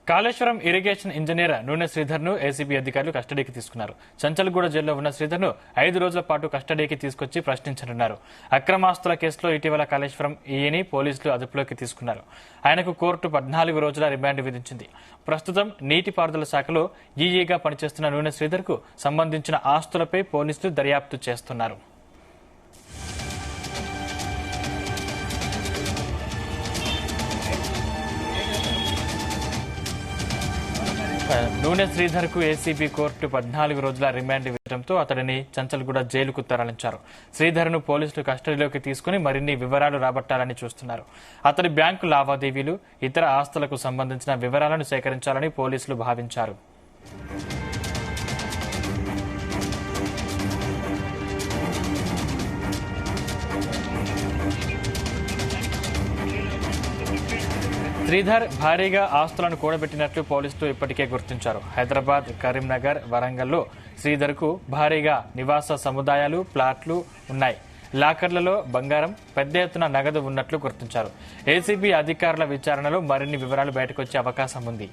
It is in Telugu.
కాళేశ్వరం ఇరిగేషన్ ఇంజనీర్ నూనె శ్రీధర్ ను ఏసీబీ అధికారులు కస్టడీకి తీసుకున్నారు. చంచల్గూడ జైల్లో ఉన్న శ్రీధర్ ను 5 రోజుల పాటు కస్టడీకి తీసుకొచ్చి ప్రశ్నించనున్నారు. అక్రమాస్తుల కేసులో ఇటీవల కాళేశ్వరం ఈయని పోలీసులు అదుపులోకి తీసుకున్నారు. ఆయనకు కోర్టు 14 రోజుల రిమాండ్ విధించింది. ప్రస్తుతం నీటిపారుదల శాఖలో ఈఈగా పనిచేస్తున్న నూనె శ్రీధర్ కు సంబంధించిన ఆస్తులపై పోలీసులు దర్యాప్తు చేస్తున్నారు. నూనె శ్రీధర్ కు ఏసీబీ కోర్టు 14 రోజుల రిమాండ్ ఇవ్వడంతో అతడిని చంచల్గూడ జైలుకు తరలించారు. శ్రీధర్ ను పోలీసులు కస్టడీలోకి తీసుకుని మరిన్ని వివరాలు రాబట్టాలని చూస్తున్నారు. అతడి బ్యాంకు లావాదేవీలు, ఇతర ఆస్తులకు సంబంధించిన వివరాలను సేకరించాలని పోలీసులు భావించారు. శ్రీధర్ భారీగా ఆస్తులను కూడబెట్టినట్లు పోలీసులు ఇప్పటికే గుర్తించారు. హైదరాబాద్, కరీంనగర్, వరంగల్లో శ్రీధర్ కు భారీగా నివాస సముదాయాలు, ప్లాట్లు ఉన్నాయి. లాకర్లలో బంగారం, పెద్ద ఎత్తున నగదు ఉన్నట్లు గుర్తించారు. ఏసీబీ అధికారుల విచారణలో మరిన్ని వివరాలు బయటకొచ్చే అవకాశం ఉంది.